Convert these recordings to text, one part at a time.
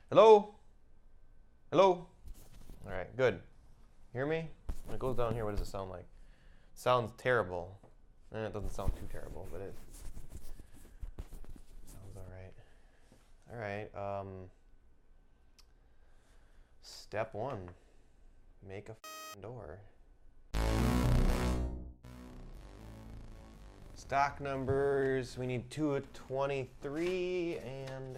Hello? Hello? All right, good. Hear me? When it goes down here, what does it sound like? Sounds terrible. It doesn't sound too terrible, but it sounds all right. All right. Step one: make a door. Stock numbers. We need 2 of 23 and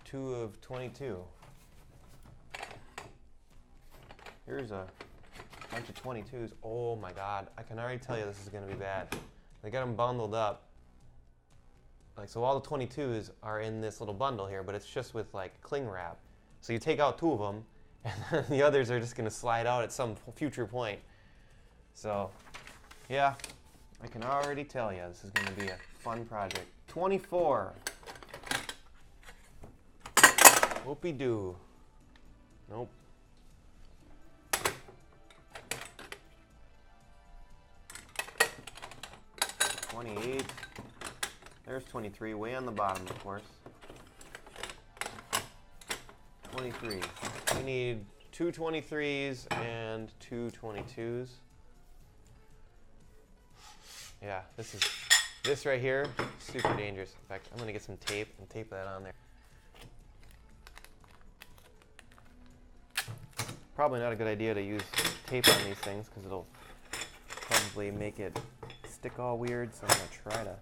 2 of 22. Here's a bunch of 22s. Oh my God, I can already tell you this is gonna be bad. They got them bundled up. Like, so all the 22s are in this little bundle here, but it's just with like cling wrap. So you take out 2 of them, and then the others are just gonna slide out at some future point. So, yeah, I can already tell you this is gonna be a fun project. 24. Whoopie-doo. Nope. 28. There's 23, way on the bottom, of course. 23. We need 2 23s and 2 22s. Yeah, this right here, super dangerous. In fact, I'm gonna get some tape and tape that on there. Probably not a good idea to use tape on these things because it'll probably make it stick all weird, so I'm gonna try to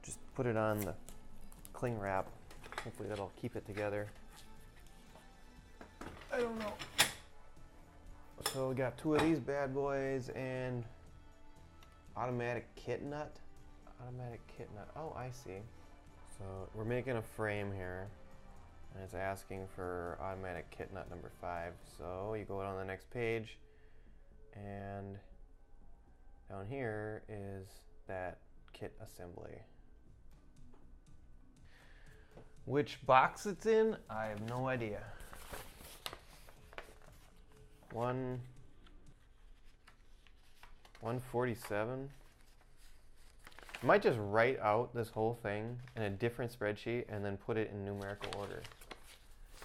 just put it on the cling wrap. Hopefully that'll keep it together. I don't know. So we got 2 of these bad boys and automatic kit nut. Automatic kit nut. Oh, I see. So we're making a frame here, and it's asking for automatic kit nut number 5. So you go down the next page, and down here is that kit assembly. Which box it's in, I have no idea. 147. I might just write out this whole thing in a different spreadsheet and then put it in numerical order.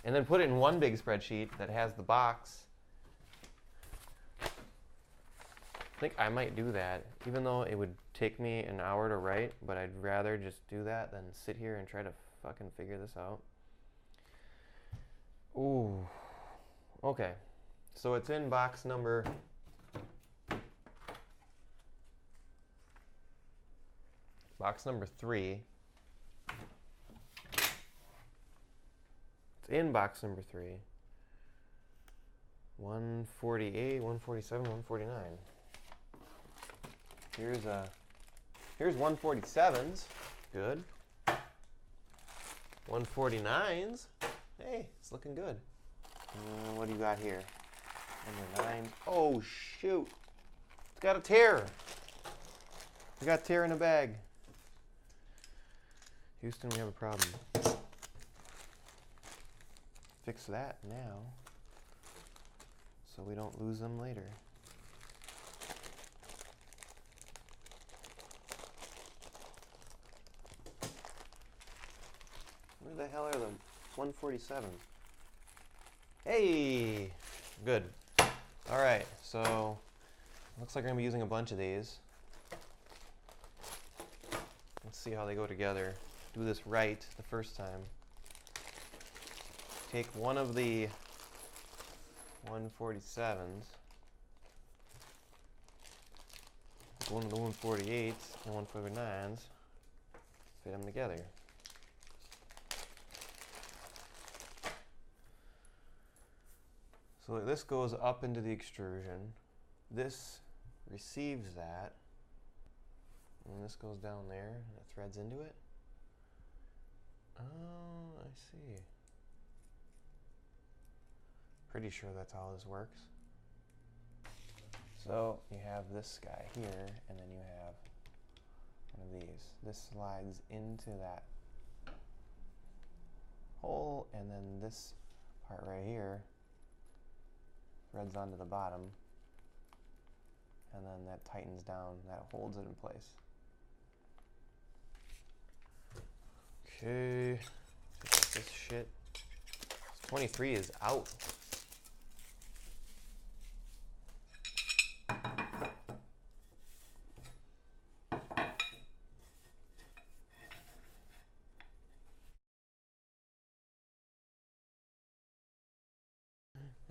And then put it in one big spreadsheet that has the box. I think I might do that, even though it would take me an hour to write, but I'd rather just do that than sit here and try to fucking figure this out. Ooh. Okay. So it's in box number box number 3. It's in box number 3. 148, 147, 149. Here's 147s. Good. 149s. Hey, it's looking good. What do you got here? Number 9. Oh shoot! It's got a tear. We got tear in a bag. Houston, we have a problem. Fix that now, so we don't lose them later. Where the hell are the 147s? Hey! Good. Alright, so looks like we're going to be using a bunch of these. Let's see how they go together. Do this right the first time. Take one of the 147s, one of the 148s and 149s, fit them together. So this goes up into the extrusion. This receives that. And this goes down there and it threads into it. Oh, I see. Pretty sure that's how this works. So you have this guy here, and then you have one of these. This slides into that hole, and then this part right here threads onto the bottom, and then that tightens down, that holds it in place. Okay, 23 is out.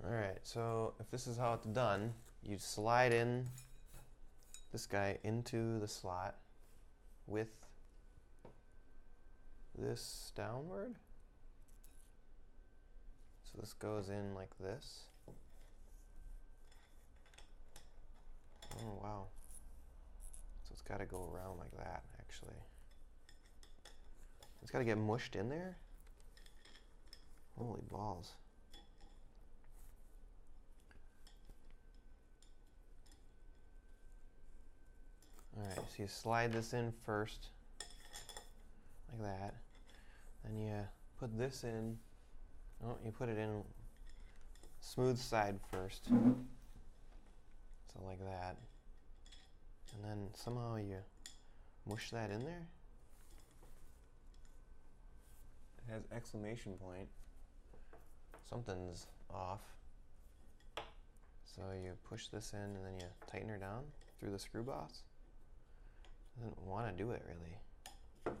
Alright, so if this is how it's done, you slide in this guy into the slot with this downward. So this goes in like this. Oh wow. So it's got to go around like that, actually. It's got to get mushed in there? Holy balls. Alright, so you slide this in first, like that. Then you put this in, oh, you put it in smooth side first. So like that. And then somehow you mush that in there. It has exclamation point. Something's off. So you push this in and then you tighten her down through the screw boss. Doesn't want to do it really.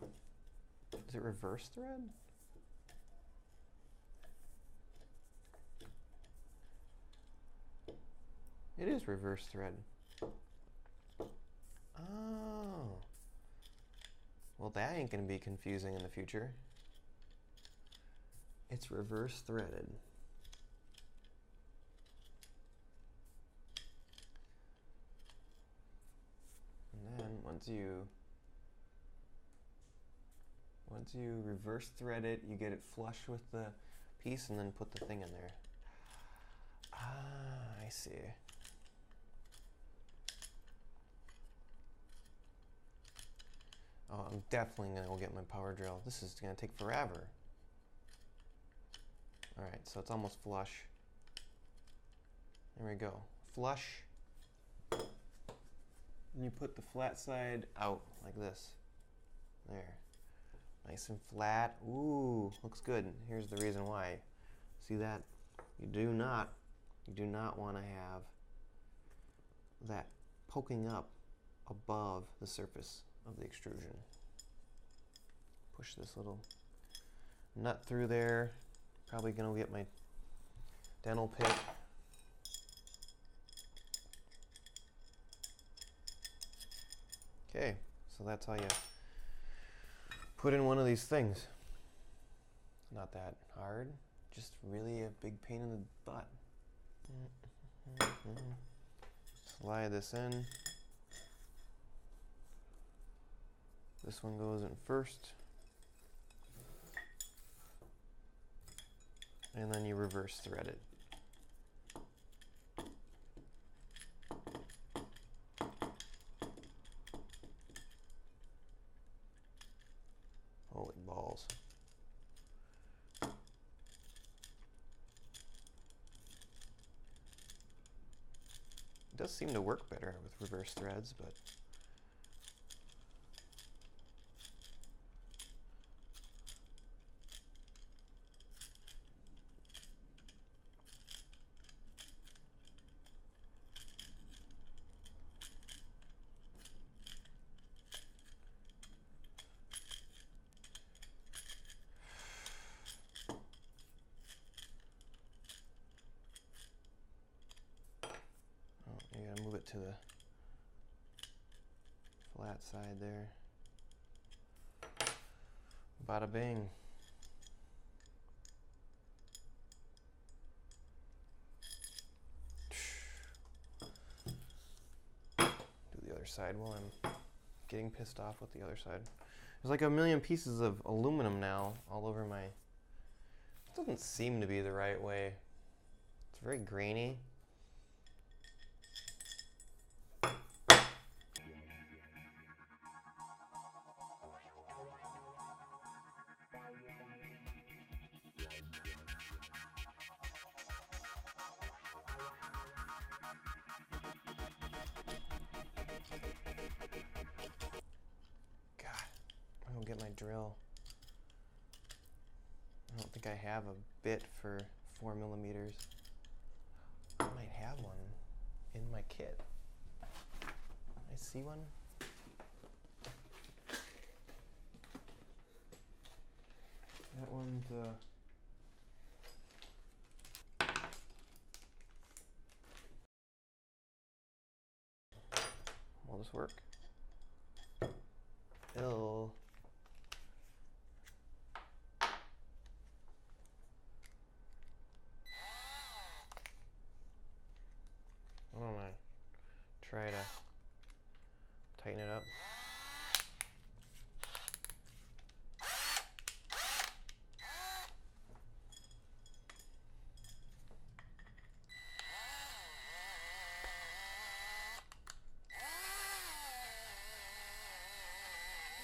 Is it reverse thread? It is reverse thread. Oh. Well, that ain't gonna be confusing in the future. It's reverse threaded. And then once you reverse thread it, you get it flush with the piece and then put the thing in there. Ah, I see. Oh, I'm definitely gonna go get my power drill. This is gonna take forever. All right, so it's almost flush. There we go, flush. And you put the flat side out like this. There, nice and flat. Ooh, looks good. Here's the reason why. See that? You do not want to have that poking up above the surface of the extrusion. Push this little nut through there. Probably gonna get my dental pick. Okay, so that's how you put in one of these things. Not that hard, just really a big pain in the butt. Slide this in. This one goes in first. And then you reverse thread it. Holy balls. It does seem to work better with reverse threads, but you gotta move it to the flat side there. Bada bing. Do the other side while I'm getting pissed off with the other side. There's like a million pieces of aluminum now all over my... It doesn't seem to be the right way. It's very grainy. God, I'm gonna get my drill. I don't think think I have a bit for 4mm. I might have one in my kit. I see one. That one's will this work? It'll. Why don't I try to tighten it up?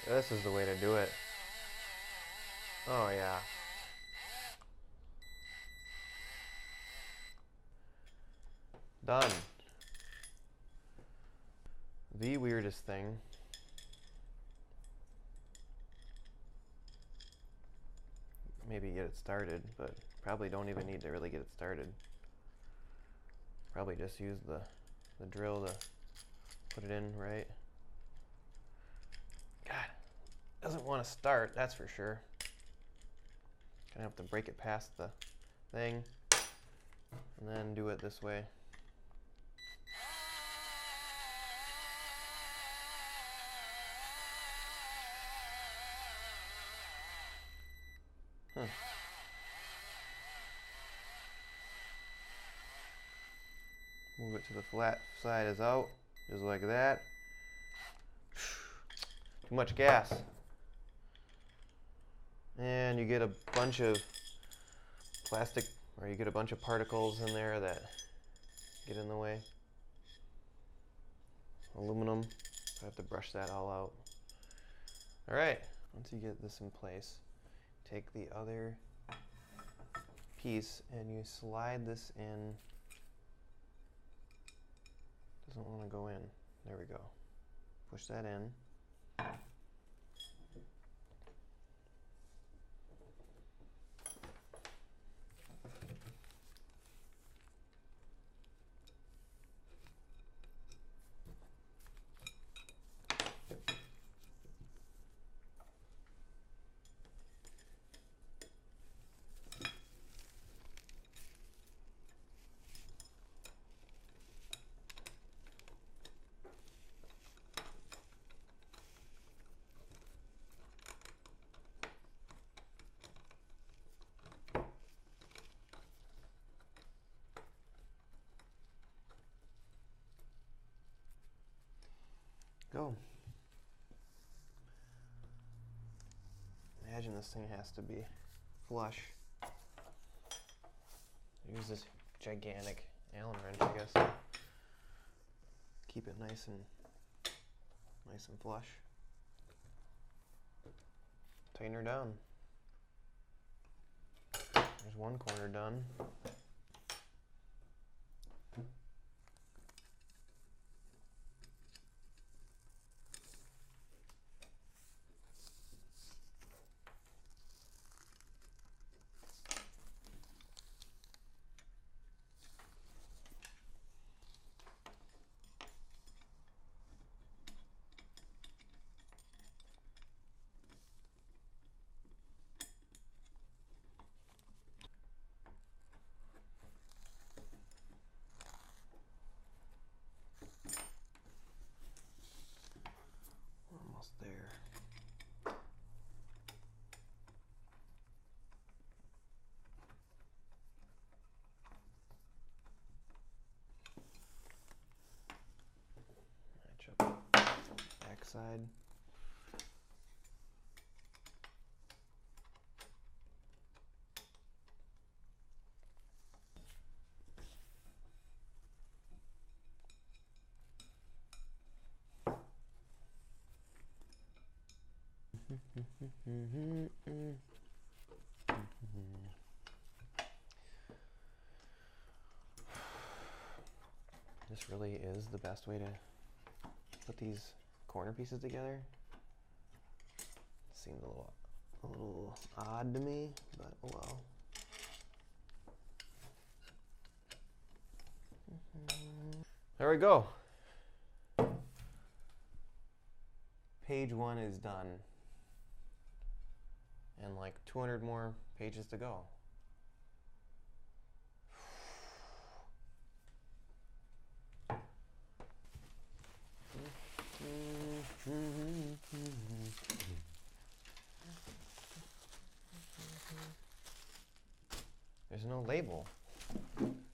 This is the way to do it. Oh yeah. Done. The weirdest thing. Maybe get it started, but probably don't even need to really get it started. Probably just use the drill to put it in right. God, doesn't want to start, that's for sure. Gonna have to break it past the thing and then do it this way. Huh. Move it to the flat side is out, just like that. Too much gas. And you get a bunch of plastic, or you get a bunch of particles in there that get in the way. Aluminum, I have to brush that all out. All right, once you get this in place, take the other piece and you slide this in. Doesn't want to go in. There we go. Push that in. Go. Imagine this thing has to be flush. Use this gigantic Allen wrench, I guess. Keep it nice and flush. Tighten her down. There's one corner done. Almost there. Match up back side. This really is the best way to put these corner pieces together. Seems a little a little odd to me, but oh well. There we go. Page 1 is done. And like 200 more pages to go. There's no label.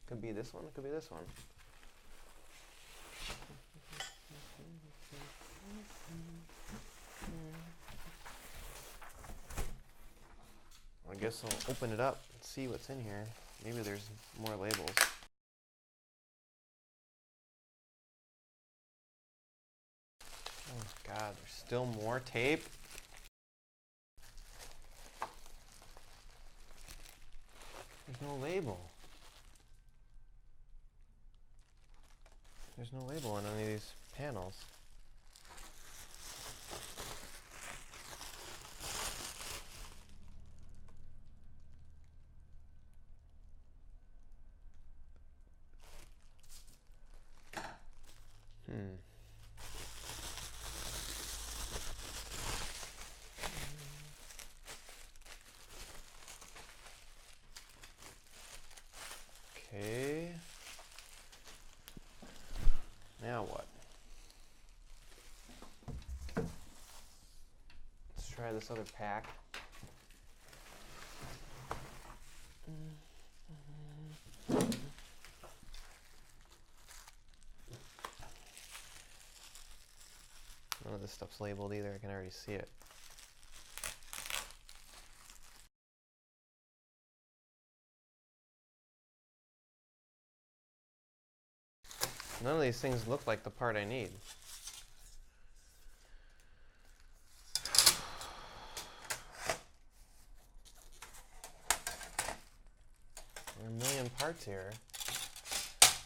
Could be this one, could be this one. I guess I'll open it up and see what's in here. Maybe there's more labels. Oh God, there's still more tape? There's no label. There's no label on any of these panels. Okay. Now what? Let's try this other pack. None of this stuff's labeled either. I can already see it. None of these things look like the part I need. There are a million parts here.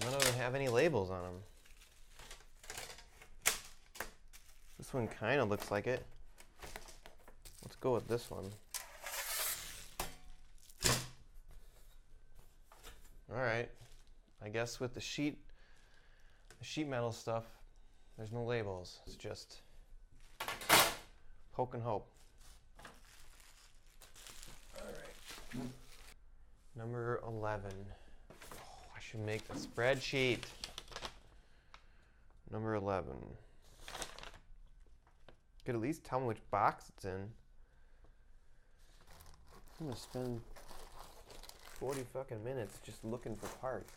None of them have any labels on them. This one kind of looks like it. Let's go with this one. All right. I guess with the sheet metal stuff, there's no labels. It's just poke and hope. All right. Number 11. Oh, I should make a spreadsheet. Number 11. Could at least tell me which box it's in. I'm gonna spend 40 fucking minutes just looking for parts.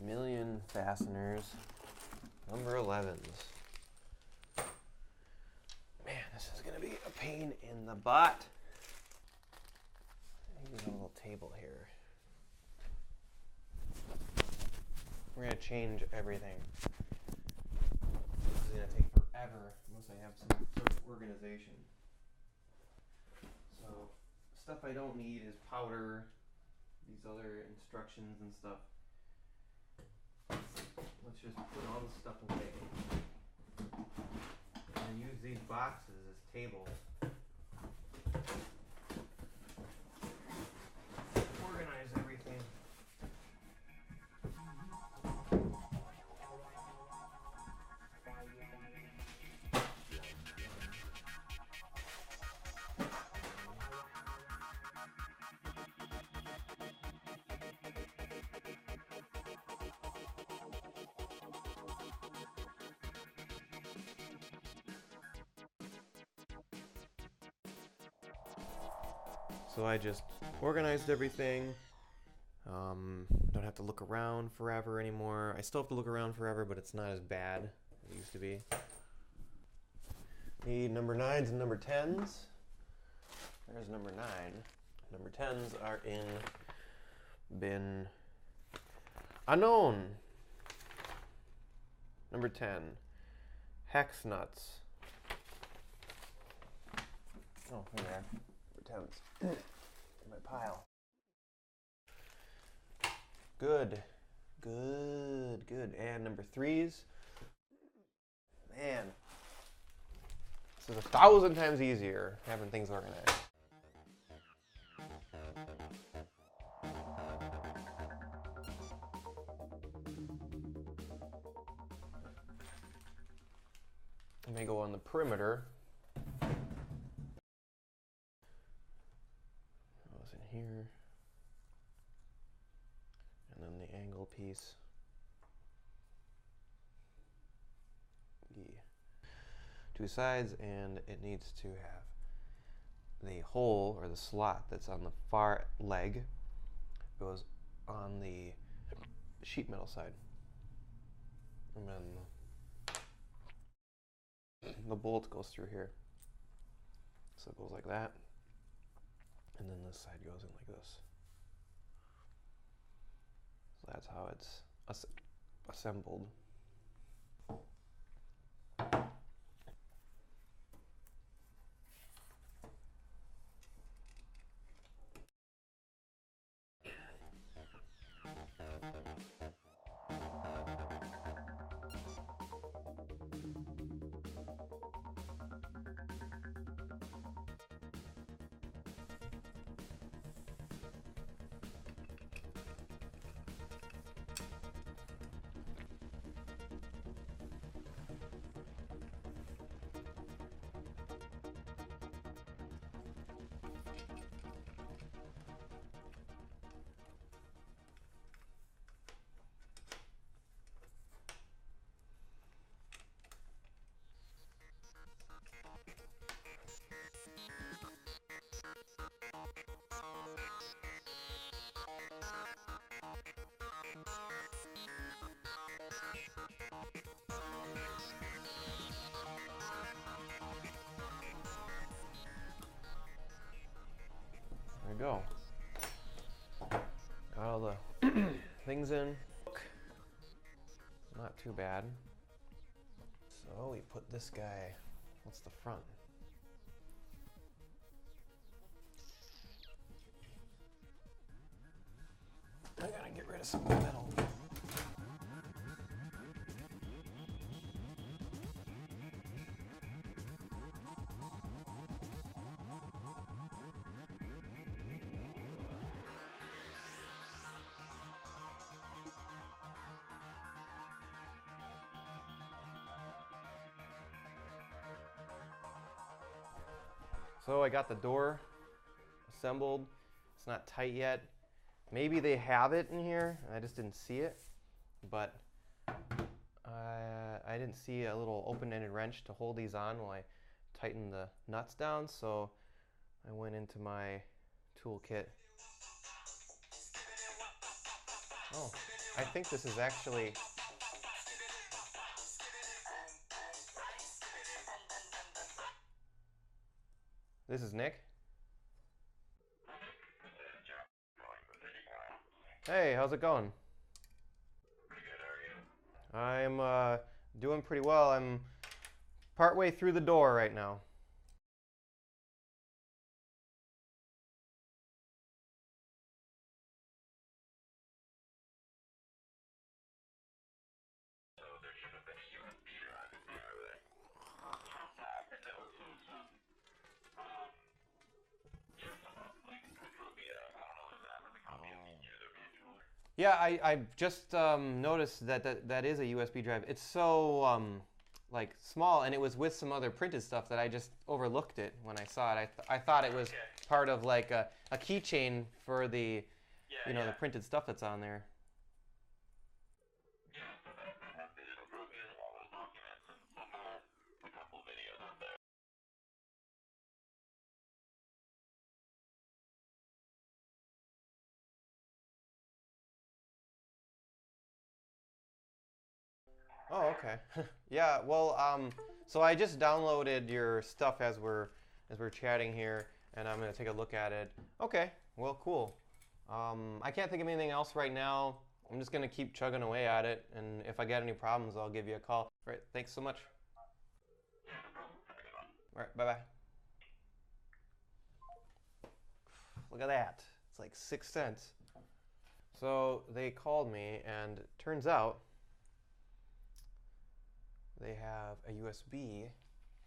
Million fasteners. Number 11s. Man, this is gonna be a pain in the butt. Maybe a little table here. We're gonna change everything. This is gonna take forever unless I have some sort of organization. So, stuff I don't need is powder, these other instructions and stuff. Let's just put all this stuff away. And use these boxes as tables. Organize everything. So I just organized everything. Don't have to look around forever anymore. I still have to look around forever, but it's not as bad as it used to be. Need number 9s and number 10s. There's number 9. Number 10s are in bin unknown. Number 10, hex nuts. Oh, here they are. Number 10s in my pile. Good, good, good. And number 3s. Man, this is 1,000 times easier having things organized. I may go on the perimeter. Goes in here. And then the angle piece. The two sides, and it needs to have the hole or the slot that's on the far leg goes on the sheet metal side. And then the bolt goes through here. So it goes like that. And then this side goes in like this. So that's how it's assembled. There we go. Got all the things in. Not too bad. So we put this guy, what's the front? I gotta get rid of some metal. So I got the door assembled. It's not tight yet. Maybe they have it in here, and I just didn't see it. But I didn't see a little open-ended wrench to hold these on while I tightened the nuts down. So I went into my toolkit. Oh, I think this is actually... This is Nick. Hey, how's it going? Pretty good, how are you? I'm doing pretty well. I'm partway through the door right now. So there should have been a USB drive in there. Yeah, I just noticed that is a USB drive. It's so like small, and it was with some other printed stuff that I just overlooked it when I saw it. I thought it was part of like a keychain for the the printed stuff that's on there. Oh, okay. Yeah, well, so I just downloaded your stuff as we're chatting here, and I'm gonna take a look at it. Okay, well, cool. I can't think of anything else right now. I'm just gonna keep chugging away at it, and if I get any problems, I'll give you a call. All right, thanks so much. All right, bye-bye. Look at that. It's like 6 cents. So they called me, and it turns out they have a USB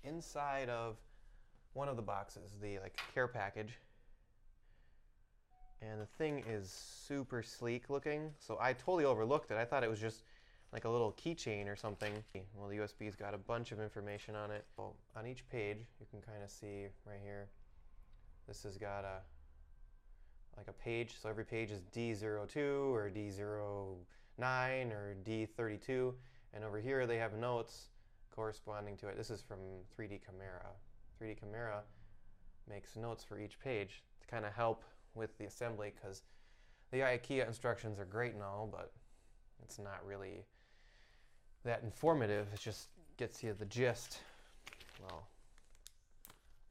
inside of one of the boxes, the like care package. And the thing is super sleek looking, so I totally overlooked it. I thought it was just like a little keychain or something. Well, the USB's got a bunch of information on it. Well, on each page, you can kind of see right here, this has got like a page, so every page is D02 or D09 or D32, and over here they have notes corresponding to it. This is from 3D Camera. 3D Camera makes notes for each page to kind of help with the assembly, because the IKEA instructions are great and all, but it's not really that informative. It just gets you the gist. Well,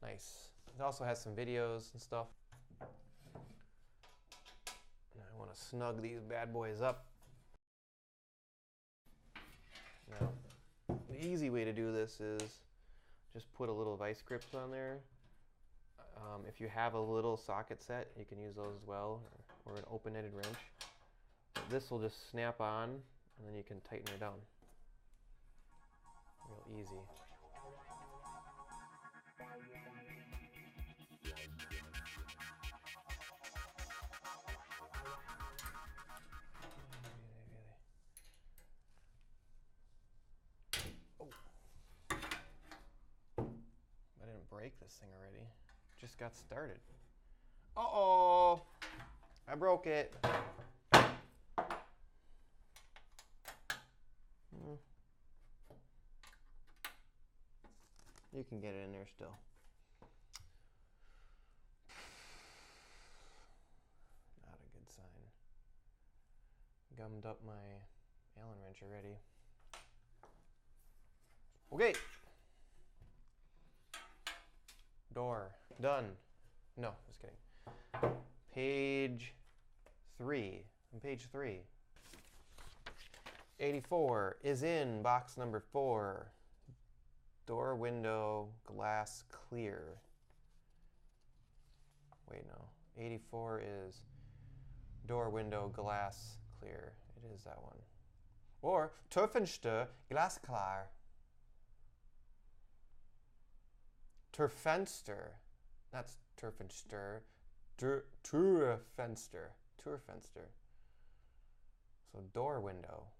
nice. It also has some videos and stuff. Now I want to snug these bad boys up. Now, the easy way to do this is just put a little vice grips on there. If you have a little socket set, you can use those as well, or an open-ended wrench. But this will just snap on, and then you can tighten her down. Real easy. Oh. I didn't break this thing already. Just got started. Uh-oh! I broke it. You can get it in there still. Not a good sign. Gummed up my Allen wrench already. Okay. Door. Done. No, just kidding. Page 3. On page 3. 84 is in box number 4. Door, window, glass, clear. Wait, no. 84 is door, window, glass, clear. It is that one. Or Turfenster, glasklar. Turfenster. That's Turfenster. Turfenster. Turfenster. So door, window.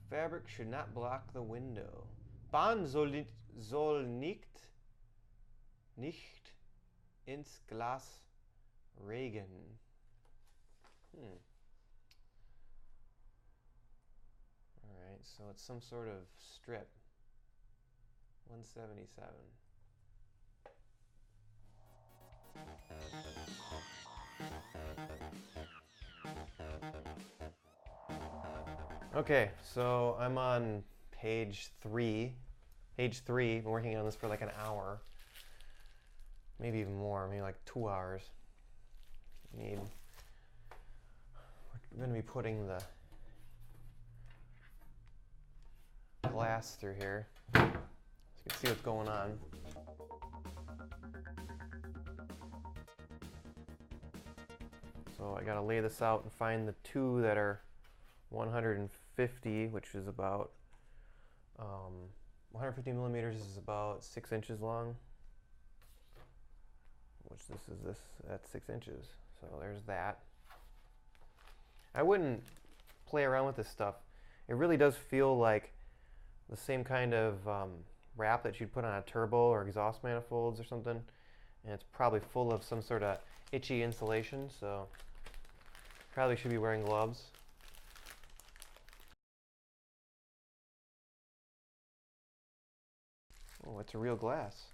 Fabric should not block the window. Band soll nicht ins Glas regen. Alright, so it's some sort of strip. 177. Okay, so I'm on page 3. Page 3, I've been working on this for like an hour. Maybe even more, maybe like 2 hours. We're going to be putting the glass through here so you can see what's going on. So I got to lay this out and find the two that are 150, which is about 150 millimeters is about 6 inches long, which this at 6 inches. So there's that. I wouldn't play around with this stuff. It really does feel like the same kind of wrap that you'd put on a turbo or exhaust manifolds or something, and it's probably full of some sort of itchy insulation, so probably should be wearing gloves. Oh, it's a real glass.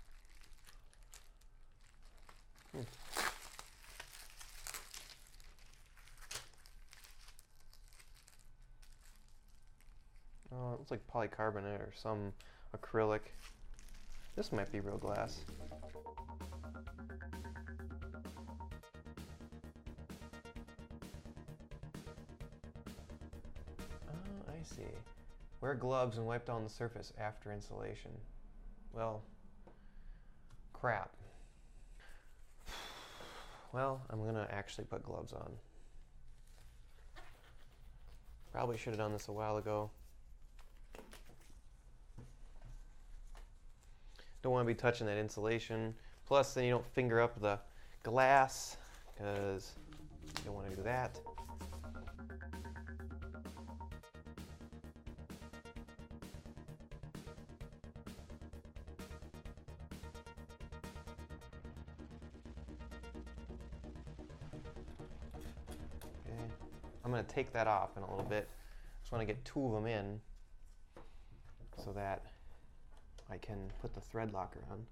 Oh, it looks like polycarbonate or some acrylic. This might be real glass. Oh, I see. Wear gloves and wipe down the surface after installation. Well, crap. Well, I'm gonna actually put gloves on. Probably should have done this a while ago. Don't want to be touching that insulation. Plus, then you don't finger up the glass because you don't want to do that. Okay, I'm going to take that off in a little bit. Just want to get 2 of them in so that I can put the thread locker on.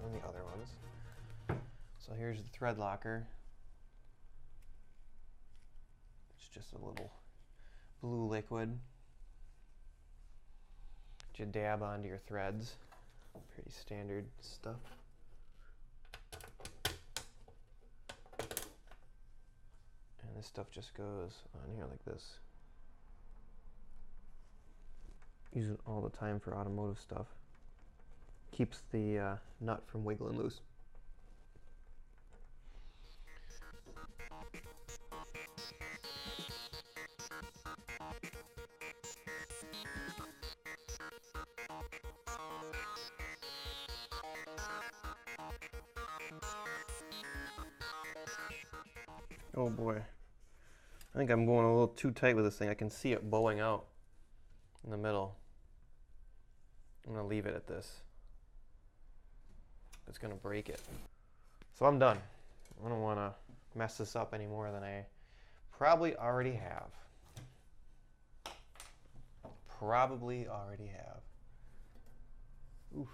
And the other ones. So here's the thread locker. It's just a little blue liquid that you dab onto your threads. Pretty standard stuff. And this stuff just goes on here like this. Use it all the time for automotive stuff. Keeps the nut from wiggling loose. Oh boy. I think I'm going a little too tight with this thing. I can see it bowing out in the middle. I'm going to leave it at this. It's going to break it. So I'm done. I don't want to mess this up any more than I probably already have. Probably already have. Oof,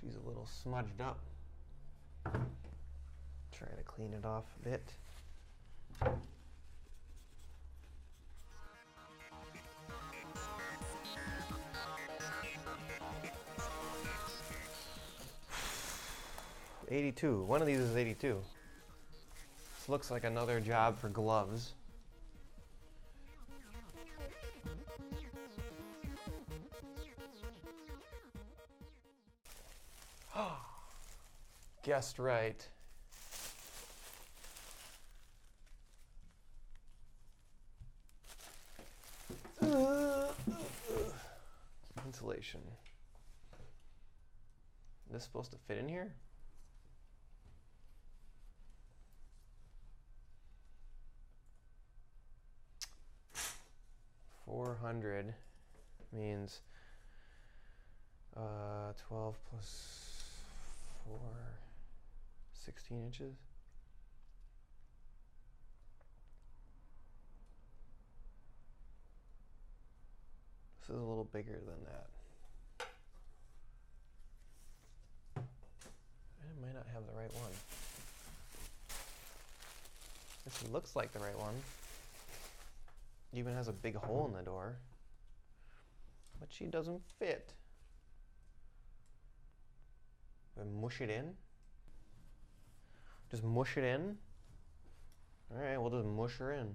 she's a little smudged up. Try to clean it off a bit. $82. One of these is $82. This looks like another job for gloves. Guessed right. Insulation. Is this supposed to fit in here? $400 means 12 plus 4, 16 inches. This is a little bigger than that. I might not have the right one. This looks like the right one. Even has a big hole in the door. But she doesn't fit. Mush it in? Just mush it in? Alright, we'll just mush her in.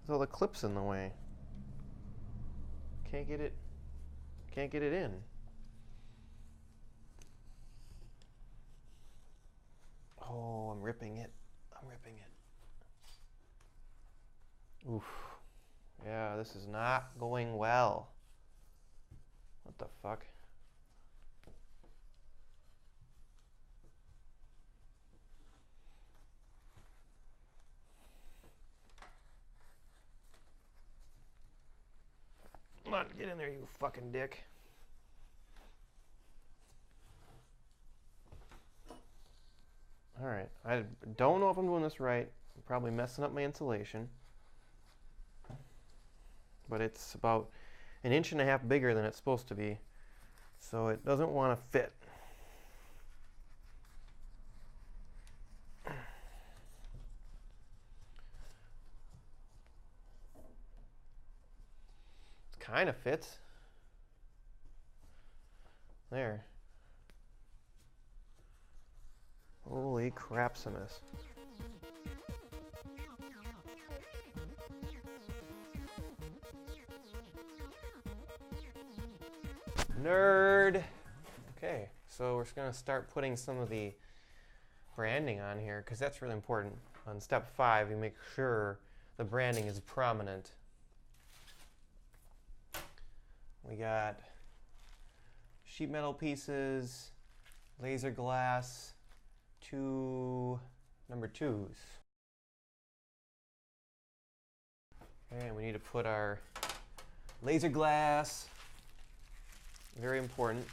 There's all the clips in the way. Can't get it in. Oh, I'm ripping it. I'm ripping it. Oof. Yeah, this is not going well. What the fuck? Come on, get in there, you fucking dick. Alright, I don't know if I'm doing this right. I'm probably messing up my insulation. But it's about 1.5 inches bigger than it's supposed to be. So it doesn't want to fit. It kind of fits. There. Holy crapsimus. Nerd. Okay, so we're just gonna start putting some of the branding on here because that's really important. On step 5, you make sure the branding is prominent. We got sheet metal pieces, laser glass, 2 number 2s. And we need to put our laser glass. Very important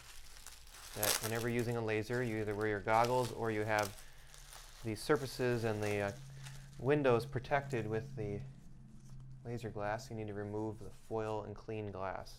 that whenever using a laser, you either wear your goggles or you have the surfaces and the windows protected with the laser glass. You need to remove the foil and clean glass.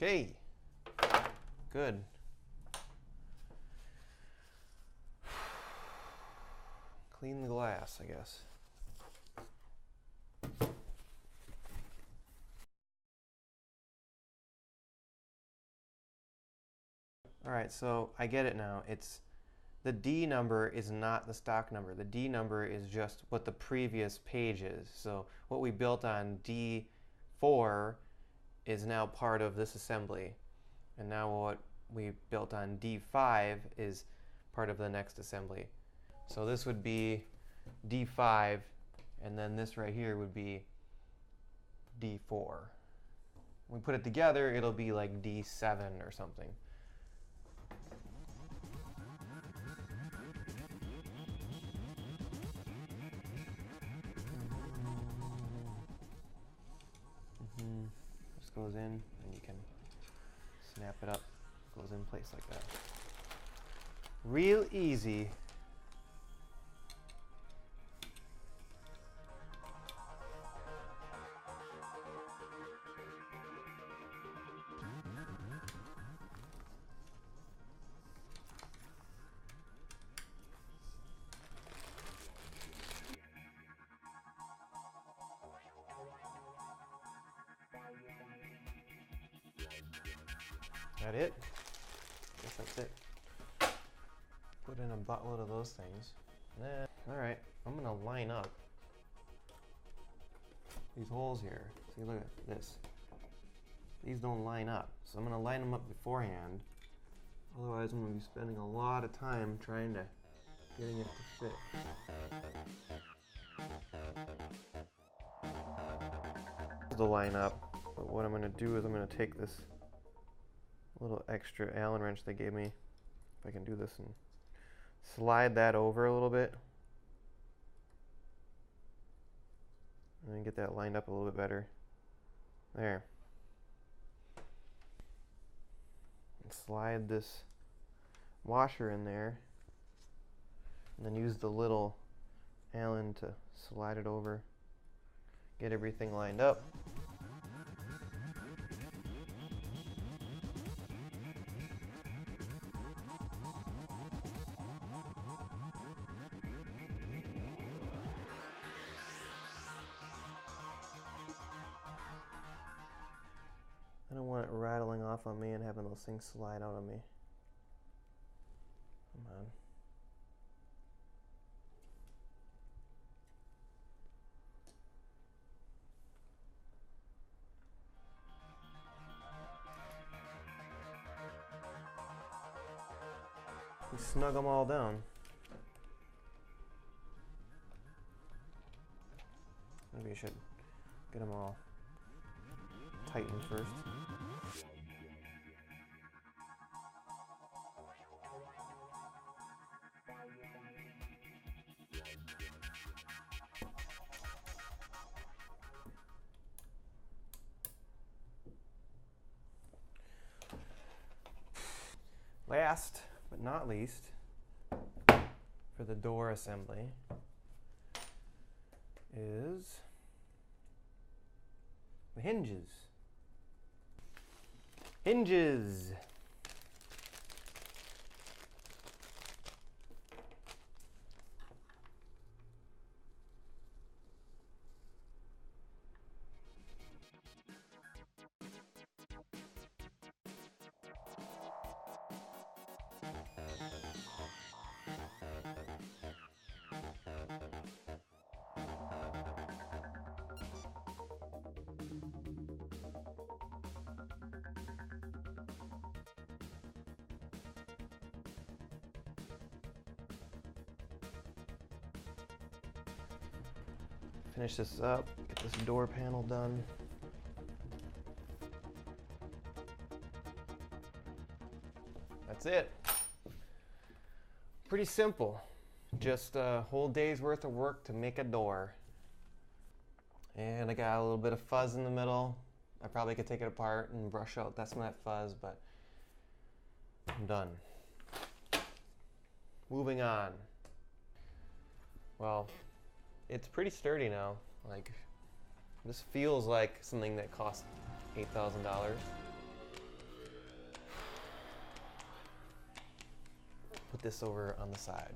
Okay, good. Clean the glass, I guess. All right, so I get it now. It's the D number is not the stock number. The D number is just what the previous page is. So what we built on D4 is now part of this assembly. And now what we built on D5 is part of the next assembly. So this would be D5, and then this right here would be D4. When we put it together, it'll be like D7 or something. This goes in, and you can snap it up. It goes in place like that. Real easy. That it? Guess that's it. Put in a buttload of those things. Alright, I'm gonna line up these holes here. See, look at this. These don't line up. So I'm gonna line them up beforehand. Otherwise I'm gonna be spending a lot of time trying to getting it to fit. To line up, but what I'm gonna do is I'm gonna take this little extra Allen wrench they gave me, if I can do this, and slide that over a little bit and then get that lined up a little bit better. There. And slide this washer in there and then use the little Allen to slide it over, get everything lined up. I don't want it rattling off on me and having those things slide out on me. Come on. You snug them all down. Maybe you should get them all tightened first. Last but not least, for the door assembly, is Hinges. Hinges. Finish this up, get this door panel done. That's it. Pretty simple. Just a whole day's worth of work to make a door. And I got a little bit of fuzz in the middle. I probably could take it apart and brush out some of that fuzz, but I'm done. Moving on. Well, it's pretty sturdy now. Like, this feels like something that cost $8,000. Put this over on the side.